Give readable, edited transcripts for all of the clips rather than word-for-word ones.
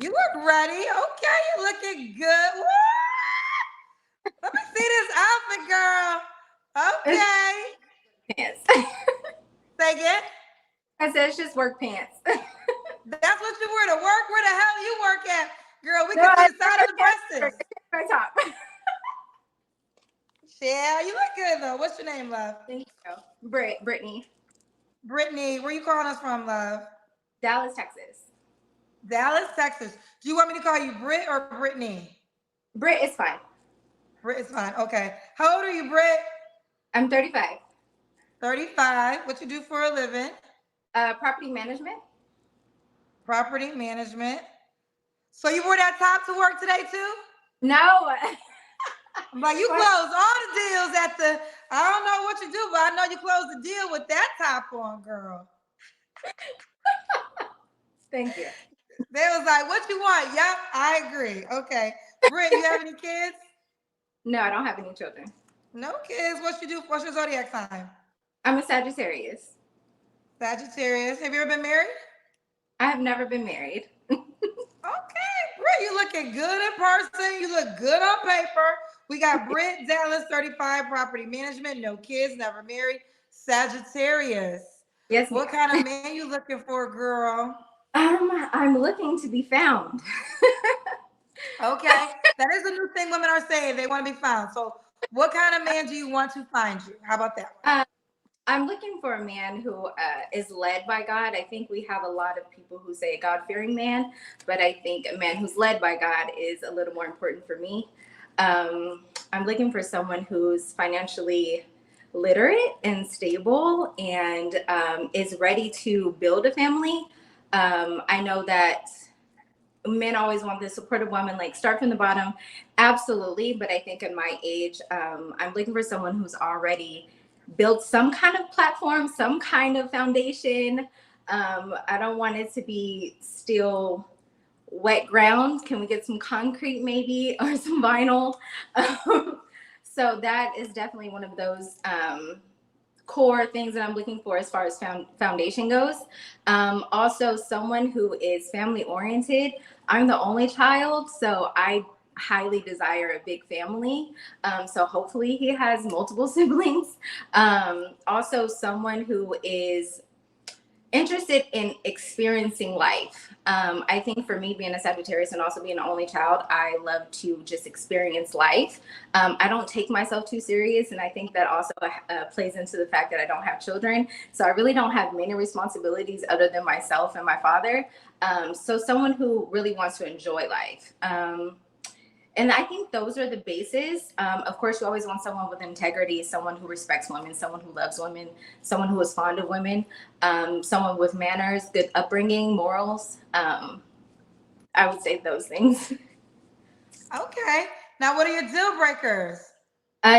You look ready. Okay, you're looking good. Woo! Let me see this outfit, girl. Okay. Pants. Say again. I said it's just work pants. That's what you wear to work. Where the hell you work at? Girl, we No, can see I the side of the breasts. my top. Yeah, you look good though. What's your name, love? Thank you. Brittany. Brittany, where you calling us from, love? Dallas, Texas. Dallas, Texas. Do you want me to call you Britt or Brittany? Britt is fine. Britt is fine. Okay. How old are you, Britt? I'm 35. 35. What you do for a living? Property management. Property management. So you wore that top to work today too? No. I'm like, you closed all the deals at the, I don't know what you do, but I know you closed the deal with that top on, girl. Thank you. They was like, what you want? Yep, I agree. Okay. Britt, you have any kids? No, I don't have any children. No kids. What you do? What's your zodiac sign? I'm a Sagittarius. Sagittarius. Have you ever been married? I have never been married. Okay, Britt, you looking good in person. You look good on paper. We got Britt Dallas, 35, property management, no kids, never married, Sagittarius. Yes, What ma'am. kind of man you looking for, girl? I'm looking to be found. Okay, that is a new thing women are saying. They want to be found. So, what kind of man do you want to find you? How about that one? I'm looking for a man who is led by God. I think we have a lot of people who say God-fearing man, but I think a man who's led by God is a little more important for me. I'm looking for someone who's financially literate and stable and is ready to build a family. I know that men always want the supportive woman, like start from the bottom. Absolutely. But I think in my age, I'm looking for someone who's already built some kind of platform, some kind of foundation. I don't want it to be still wet ground. Can we get some concrete maybe or some vinyl? So that is definitely one of those core things that I'm looking for as far as foundation goes. Also, someone who is family oriented. I'm the only child, so I highly desire a big family. So hopefully he has multiple siblings. Also, someone who is interested in experiencing life. I think for me, being a Sagittarius and also being an only child, I love to just experience life. I don't take myself too serious, and I think that also plays into the fact that I don't have children. So I really don't have many responsibilities other than myself and my father. So someone who really wants to enjoy life. And I think those are the bases. Of course, you always want someone with integrity, someone who respects women, someone who loves women, someone who is fond of women, someone with manners, good upbringing, morals. I would say those things. Okay. Now, what are your deal breakers?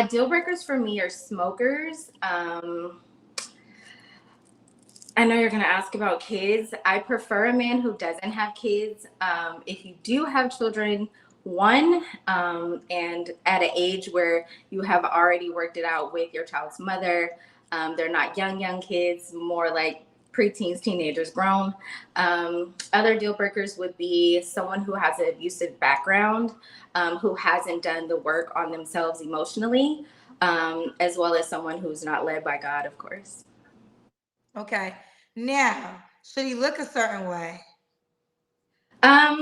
Deal breakers for me are smokers. I know you're going to ask about kids. I prefer a man who doesn't have kids. If you do have children, and at an age where you have already worked it out with your child's mother. They're not young kids, more like preteens, teenagers, grown. Other deal breakers would be someone who has an abusive background, who hasn't done the work on themselves emotionally, as well as someone who's not led by God, of course. Okay. Now, should he look a certain way? I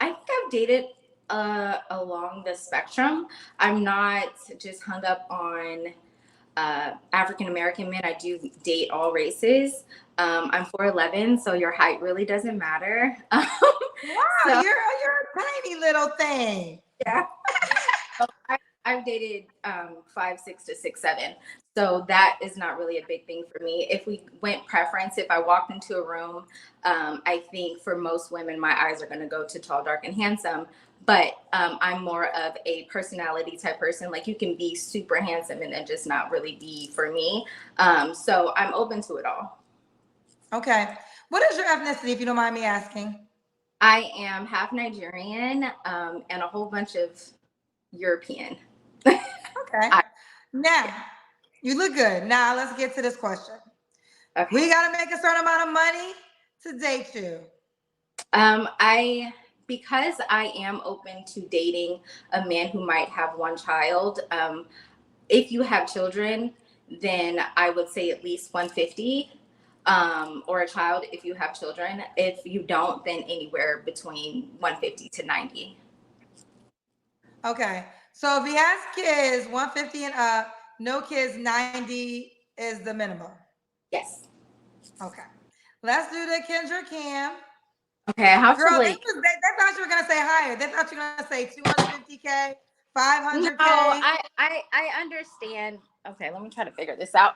think I've dated along the spectrum. I'm not just hung up on African American men. I do date all races. I'm 4'11", so your height really doesn't matter. Wow, so, you're a tiny little thing. yeah. So I've dated 5'6" to 6'7", so that is not really a big thing for me. If we went preference, if I walked into a room, I think for most women, my eyes are going to go to tall, dark, and handsome. But I'm more of a personality type person. Like you can be super handsome and then just not really be for me. So I'm open to it all. Okay. What is your ethnicity, if you don't mind me asking? I am half Nigerian and a whole bunch of European. Okay. Now, you look good. Now, let's get to this question. Okay. We got to make a certain amount of money to date you. I because I am open to dating a man who might have one child, if you have children, then I would say at least 150, or a child if you have children. If you don't, then anywhere between 150 to 90. Okay. So if he has kids, 150 and up, no kids, 90 is the minimum. Yes. Okay. Let's do the Kendra Cam. Okay, I have Girl, to they thought you were gonna say higher. They thought you were gonna say 250K, 500K. No, I understand. Okay, let me try to figure this out.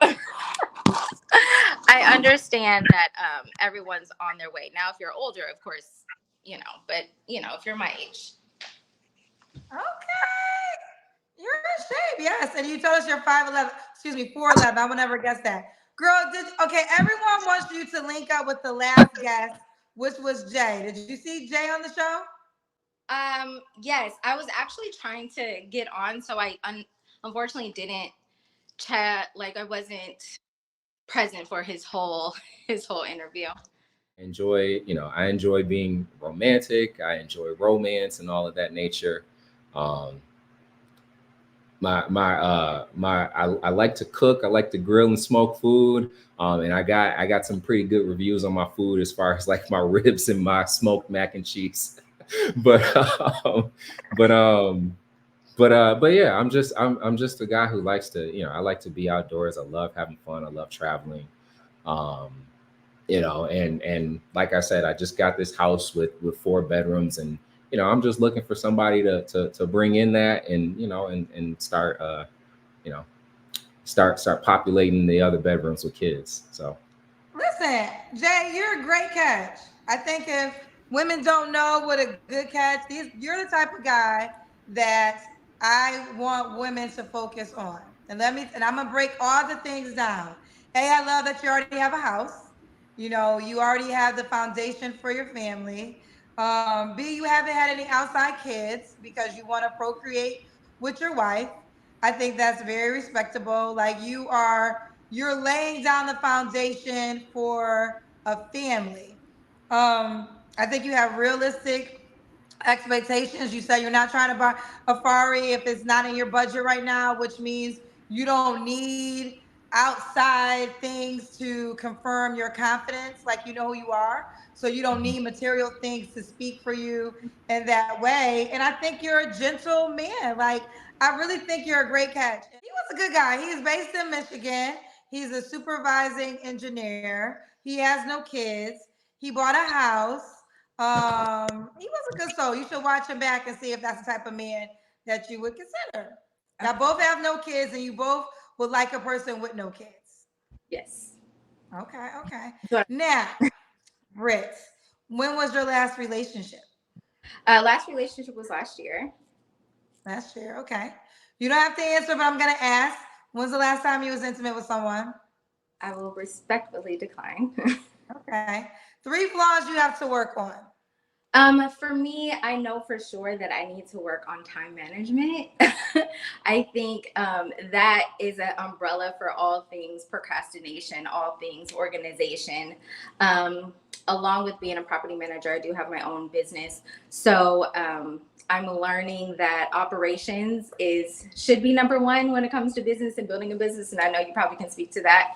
I understand that everyone's on their way. Now, if you're older, of course, but if you're my age. Okay. You're in shape, yes. And you told us you're 5'11, 4'11. I would never guess that. Girl, everyone wants you to link up with the last guest, which was Jay. Did you see Jay on the show? Yes, I was actually trying to get on, so I unfortunately didn't chat. Like, I wasn't present for his whole interview. I enjoy being romantic. I enjoy romance and all of that nature. I like to cook. I like to grill and smoke food. And I got some pretty good reviews on my food as far as like my ribs and my smoked mac and cheese. but yeah, I'm just a guy who likes to, I like to be outdoors. I love having fun. I love traveling. And like I said, I just got this house with 4 bedrooms, and I'm just looking for somebody to bring in that, and and start start populating the other bedrooms with kids. So listen, Jay, you're a great catch. I think if women don't know what a good catch is, you're the type of guy that I want women to focus on. And I'm gonna break all the things down. A, I love that you already have a house. You already have the foundation for your family. B, you haven't had any outside kids because you want to procreate with your wife. I think that's very respectable. Like you're laying down the foundation for a family. I think you have realistic expectations. You say you're not trying to buy a Ferrari if it's not in your budget right now, which means you don't need outside things to confirm your confidence, like you know who you are. So you don't need material things to speak for you in that way. And I think you're a gentle man. Like, I really think you're a great catch. He was a good guy. He's based in Michigan. He's a supervising engineer. He has no kids. He bought a house. He was a good soul. You should watch him back and see if that's the type of man that you would consider. Y'all both have no kids, and you both would like a person with no kids. Yes. Okay. Now, Britt, when was your last relationship? Last relationship was last year. Last year, okay. You don't have to answer, but I'm gonna ask. When's the last time you was intimate with someone? I will respectfully decline. Okay. 3 flaws you have to work on. For me, I know for sure that I need to work on time management. I think that is an umbrella for all things procrastination, all things organization. Along with being a property manager, I do have my own business. So I'm learning that operations should be number one when it comes to business and building a business. And I know you probably can speak to that.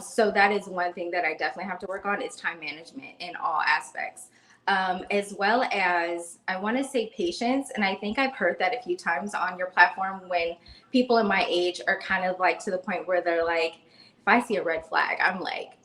So that is one thing that I definitely have to work on, is time management in all aspects. As well as, I want to say, patience. And I think I've heard that a few times on your platform, when people in my age are kind of like to the point where they're like, if I see a red flag, I'm like,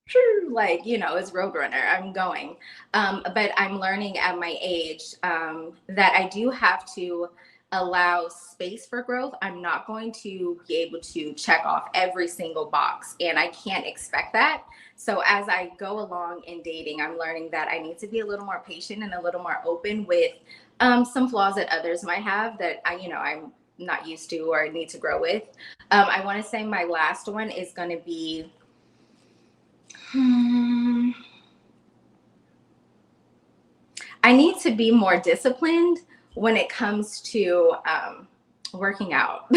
it's Roadrunner, I'm going. But I'm learning at my age that I do have to allow space for growth. I'm not going to be able to check off every single box, and I can't expect that. So as I go along in dating, I'm learning that I need to be a little more patient and a little more open with some flaws that others might have that I'm not used to or need to grow with. I want to say my last one is going to be I need to be more disciplined when it comes to working out.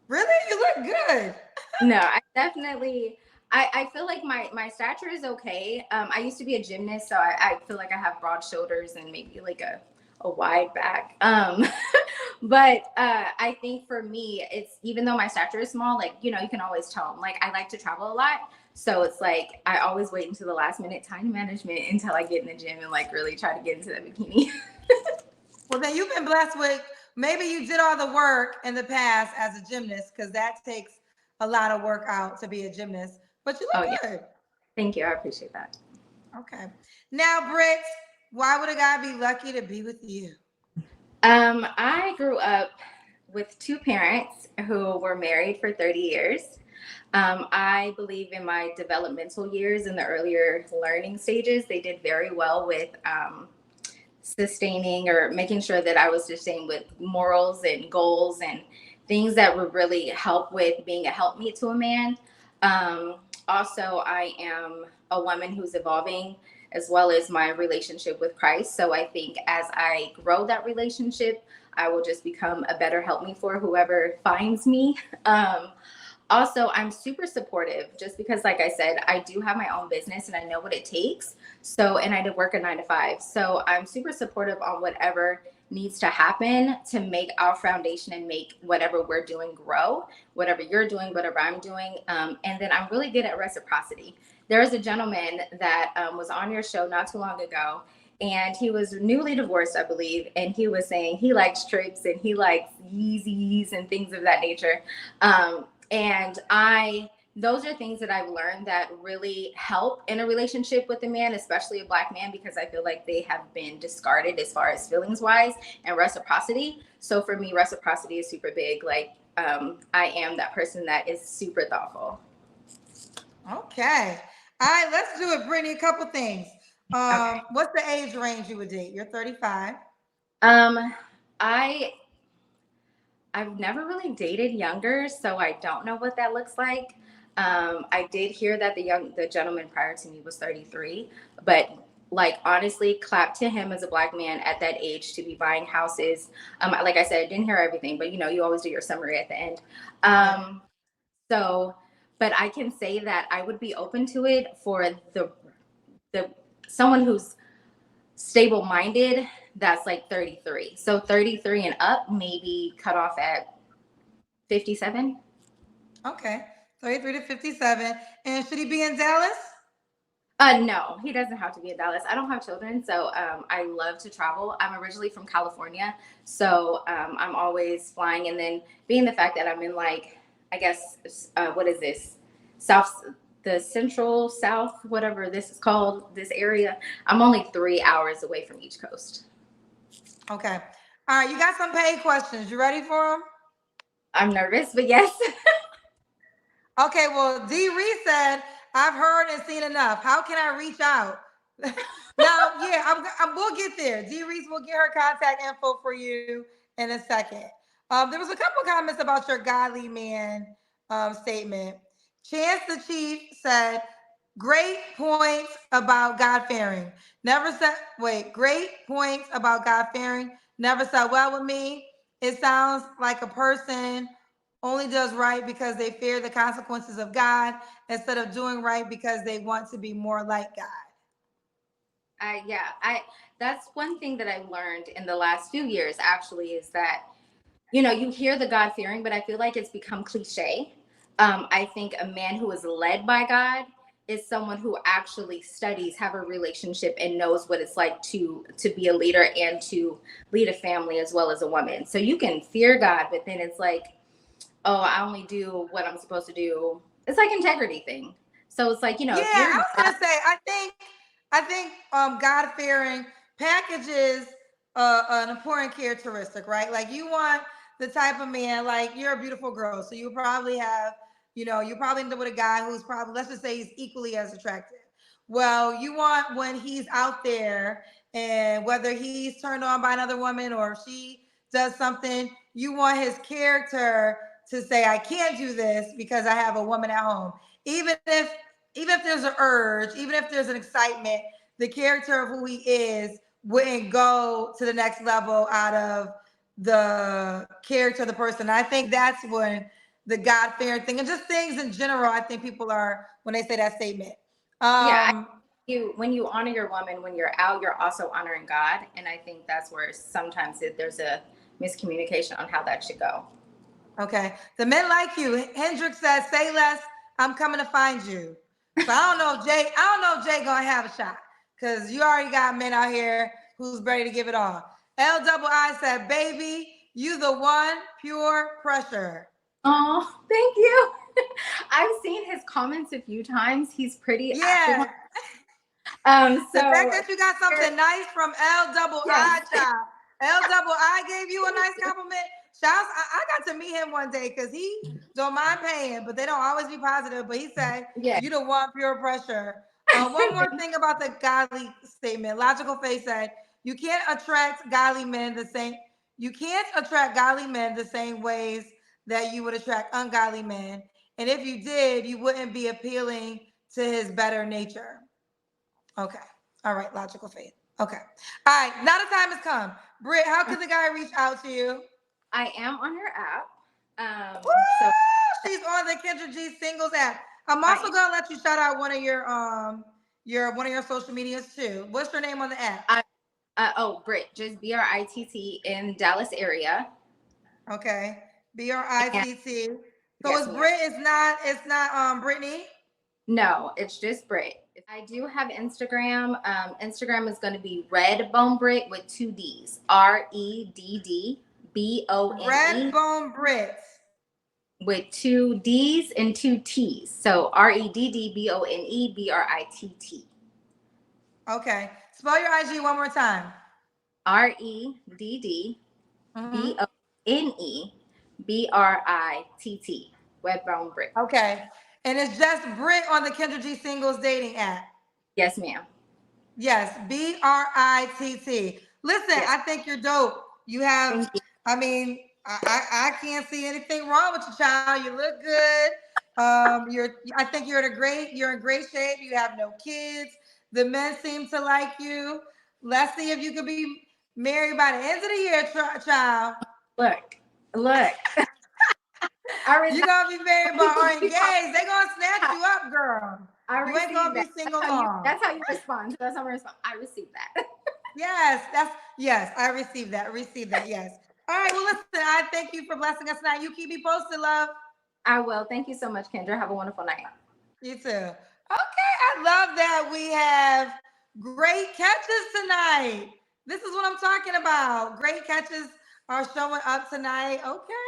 Really? You look good. No, I feel like my stature is okay. I used to be a gymnast, so I feel like I have broad shoulders and maybe like a wide back. But I think for me, it's even though my stature is small, like, you know, you can always tell. Like, I like to travel a lot. So it's like I always wait until the last minute time management until I get in the gym and like really try to get into that bikini. Well, then you've been blessed with, maybe you did all the work in the past as a gymnast, because that takes a lot of work out to be a gymnast, but you Oh, look yeah. good. Thank you. I appreciate that. Okay. Now, Britt, why would a guy be lucky to be with you? I grew up with two parents who were married for 30 years. I believe in my developmental years, in the earlier learning stages, they did very well with sustaining or making sure that I was sustained with morals and goals and things that would really help with being a helpmeet to a man. Also, I am a woman who's evolving as well as my relationship with Christ. So I think as I grow that relationship, I will just become a better helpmeet for whoever finds me. Also, I'm super supportive just because, like I said, I do have my own business and I know what it takes. So, and I did work a 9 to 5. So I'm super supportive on whatever needs to happen to make our foundation and make whatever we're doing grow, whatever you're doing, whatever I'm doing. And then I'm really good at reciprocity. There was a gentleman that was on your show not too long ago, and he was newly divorced, I believe. And he was saying he likes trips and he likes Yeezys and things of that nature. And those are things that I've learned that really help in a relationship with a man, especially a Black man, because I feel like they have been discarded as far as feelings wise and reciprocity. So for me, reciprocity is super big. Like, I am that person that is super thoughtful. Okay. All right, let's do it, Brittany. A couple things. Okay. What's the age range you would date? You're 35. I've never really dated younger, so I don't know what that looks like. I did hear that the gentleman prior to me was 33, but like honestly, clap to him as a Black man at that age to be buying houses. Like I said, I didn't hear everything, but you know, you always do your summary at the end. So, but I can say that I would be open to it for the someone who's stable minded, that's like 33. So 33 and up, maybe cut off at 57. Okay. 33 to 57. And should he be in Dallas? No, he doesn't have to be in Dallas. I don't have children, so I love to travel. I'm originally from California, so I'm always flying. And then being the fact that I'm in, like, I guess, what is this? The central south, whatever this is called, this area. I'm only 3 hours away from each coast. Okay. All right, you got some paid questions. You ready for them? I'm nervous, but yes. Okay, well, D. Reese said, I've heard and seen enough. How can I reach out? Now, yeah, we'll get there. D. Reese will get her contact info for you in a second. There was a couple comments about your godly man statement. Chance the Chief said, great points about God-fearing. Great points about God-fearing. Never sat well with me. It sounds like a person only does right because they fear the consequences of God instead of doing right because they want to be more like God. That's one thing that I've learned in the last few years, actually, is that, you know, you hear the God fearing, but I feel like it's become cliche. I think a man who is led by God is someone who actually studies, have a relationship, and knows what it's like to be a leader and to lead a family as well as a woman. So you can fear God, but then it's like, oh, I only do what I'm supposed to do. It's like integrity thing. So it's like, you know, Yeah, I was gonna say, I think God fearing packages an important characteristic, right? Like you want the type of man, like you're a beautiful girl, so you probably have, you know, you probably end up with a guy who's probably, let's just say he's equally as attractive. Well, you want when he's out there and whether he's turned on by another woman or she does something, you want his character to say, I can't do this because I have a woman at home. Even if there's an urge, even if there's an excitement, the character of who he is wouldn't go to the next level out of the character of the person. I think that's when the God-fearing thing, and just things in general. I think people are, when they say that statement. Yeah, when you honor your woman, when you're out, you're also honoring God, and I think that's where sometimes there's a miscommunication on how that should go. Okay. The men like you. Hendrix says, "Say less. I'm coming to find you." So I don't know if Jay gonna have a shot, because you already got men out here who's ready to give it all. LII said, "Baby, you the one, pure pressure." Oh, thank you. I've seen his comments a few times. He's pretty active. The fact that you got something nice from LII, Yes. child. LII gave you a nice compliment. Shouts, I got to meet him one day because he don't mind paying, but they don't always be positive. But he said, Yeah. "You don't want pure pressure." One more thing about the godly statement. Logical Face said, "You can't attract godly men the same. You can't attract godly men the same ways that you would attract ungodly men. And if you did, you wouldn't be appealing to his better nature." Okay. All right. Logical Faith. Okay. All right. Now the time has come. Britt, how can the guy reach out to you? I am on her app. Woo! So She's on the Kendra G Singles app. I'm also gonna let you shout out one of your one of your social medias too. What's your name on the app? Britt, just BRITT in Dallas area. Okay. BRITT. So Yes, it's ma'am. Britt, it's not Brittany. No, it's just Britt. I do have Instagram. Instagram is going to be Redbone Britt with 2 D's. REDDBONE. Redbone Britt. With 2 D's and 2 T's. So REDDBONE Okay. Spell your IG one more time. REDDBONE BRITT. Redbone Britt. Okay. And it's just Britt on the Kendra G Singles dating app. Yes, ma'am. Yes, BRITT. Listen, Yes. I think you're dope. You have, I mean, I can't see anything wrong with you, child. You look good. I think you're in great shape. You have no kids. The men seem to like you. Let's see if you could be married by the end of the year, child. Look. You're gonna be married by or engaged. They're gonna snatch you up, girl. You ain't gonna be single long. That's how you respond. That's how I respond. I received that. Yes, I received that. Yes. All right. Well, listen, I thank you for blessing us tonight. You keep me posted, love. I will. Thank you so much, Kendra. Have a wonderful night. You too. Okay. I love that we have great catches tonight. This is what I'm talking about. Great catches are showing up tonight. Okay.